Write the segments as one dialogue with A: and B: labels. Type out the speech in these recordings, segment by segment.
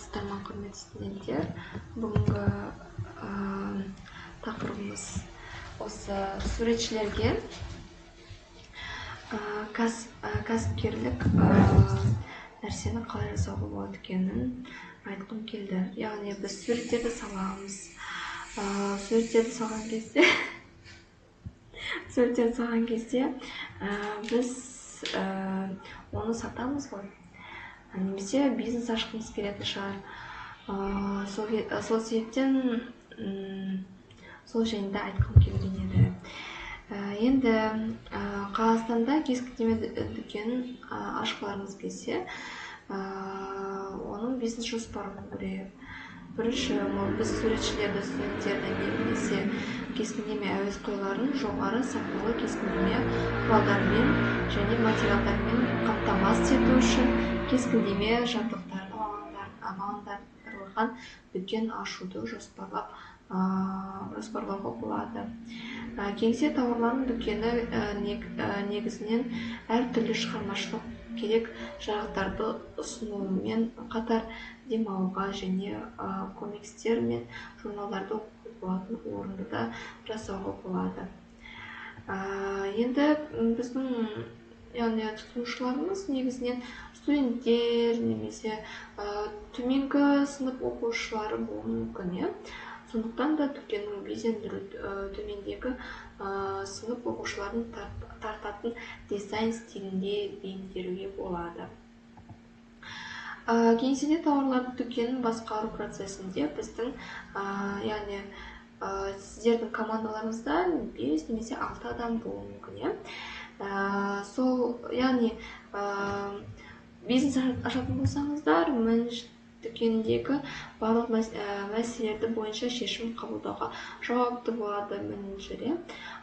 A: Армысыздар ма, құрметті студенттер? Бүгінгі тақырыбымыз осы суретшілерге кәсіпкерлік нәрсені қалай жасауға болады екенін айтқым келді. Яғни біз суреттерді саламыз. Суреттерді салған кезде біз оны сатамыз ғой. Немесе бизнес ашқымыз келетін шығар. Сол себептен сол жайында айтқым келген еді. Енді Қазақстанда кез келген дүкен ашқыларымыз келсе, оның бизнес жоспарын көрейік. Бірінші, біз суретшілерді, студенттерді немесе кескіндеме әуесқойларын жоғары сапалы кескіндеме құралдармен және материалдармен қамтамасыз ету үшін кескіндеме жабдықтарды мамандандырылған дүкен ашуды жоспарлауға болады. Кеңсе тауарларының дүкені негізінен әртүрлі шығармашылық керек жарықтарды ұсынумен қатар демалуға және комикстер мен журналдарды оқуға болатын орынды да жасауға болады. Енді біздің тұтынушыларымыз негізінен студенттер немесе төменгі сынып оқушылары болуы мүмкін. Сондықтан да дүкеннің безендіру төмендегі сынып оқушыларын тартатын дизайн стилінде бейімделуге болады. Кеңседе тауарларды дүкенін басқару процесінде біздің, яғни сіздердің командаларыңызда 5 немесе 6 адам болуы мүмкін. Сол, яғни бизнес ашатын болсаңыздар, дүкендегі барлық мәселелерді бойынша шешім қабылдауға жауапты болады менеджер.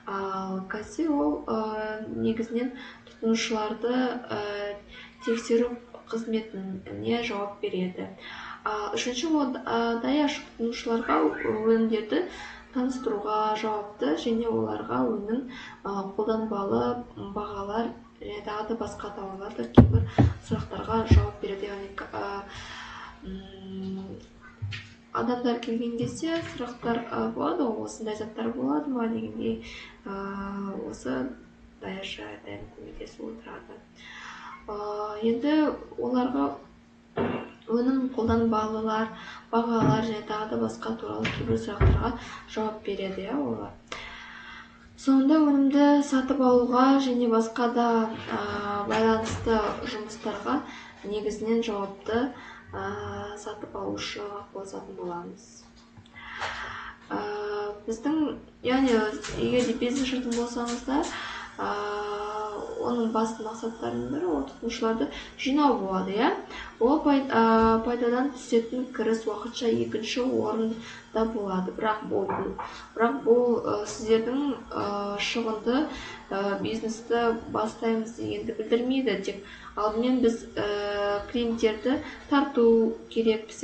A: Ал кассир ол негізінен тұтынушыларды тексеру қызметіне жауап береді. Үшінші, даяшы тұтынушыларға өнімдерді таныстыруға жауапты және оларға өнім қолданбалы бағалар және тағы да басқа тауарларды кейбір сұрақтарға жауап береді. Адамдар келген кезде сұрақтар болады, осындай заттар болады ма дегендей, осы даяшы әрдайым көмектесіп отырады. Енді оларға өнім қолданбалылар, бағалар және тағы да басқа туралы кейбір сұрақтарға жауап береді олар. Сонда өнімді сатып алуға және басқа да байланысты жұмыстарға негізінен жауапты сатып алушыға қосатын боламыз. Біздің, яғни егер де бизнес ашатын болсаңыздар, оның басты мақсаттарының бірі ол тұтынушыларды жинау болады. Ол пайдадан түсетін кіріс уақытша екінші орында болады. Бірақ бұл сіздердің шығынды бизнесті бастаймыз дегенді білдірмейді. Тек алдымен біз клиенттерді тарту керекпіз,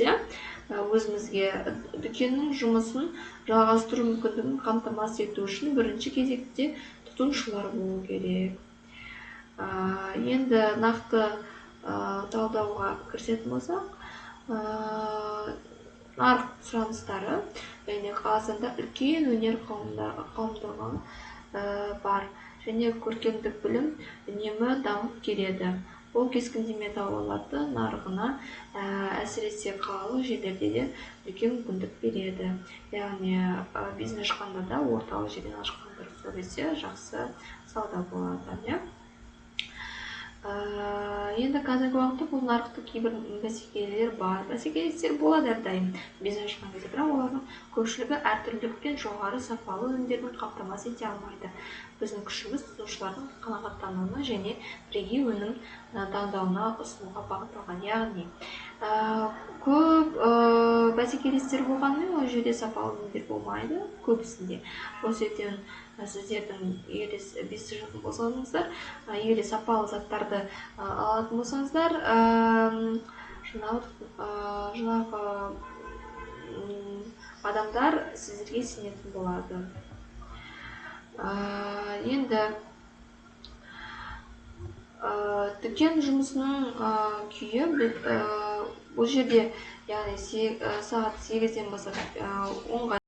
A: өзімізге дүкеннің жұмысын жалғастыру мүмкіндігін қамтамасыз ету үшін бірінші кезекте тұтынушылар болу керек. Енді нақты талдауға кірісетін болсақ, нарық сұраныстары, және Қазақстанда үлкен өнер қауымдастығы бар және көркемдік білім үнемі дамып келеді. Ол кескіндеме тауарларды нарығына әсіресе қалалық жерлерде де үлкен мүмкіндік береді. Яғни бизнес ашқанда да орталық жерден ашқан дұрыс сөйлесе жақсы сауда болады. Енді қазіргі уақытта бұл нарықта кейбір бәсекелестер бар. Бәсекелестер болады әрдайым бизнес ашқан кезде, бірақ олардың көпшілігі әртүрлілік пен жоғары сапалы өнімдерін қамтамасыз ете алмайды. Біздің күшіміз тұтынушылардың қанағаттануына және бірегей өнім таңдауына ұсынуға бағытталған. Яғни көп бәсекелестер болғанымен ол жерде сапалы өнімдер болмайды көбісінде. Ол себептен сіздердің егер бизнес ашатын болсаңыздар, егер сапалы заттарды алатын болсаңыздар, жаңағы адамдар сіздерге сенетін болады. Енді дүкен жұмысының күйі бұл жерде яғни сағат 8-ден бастап 10-ға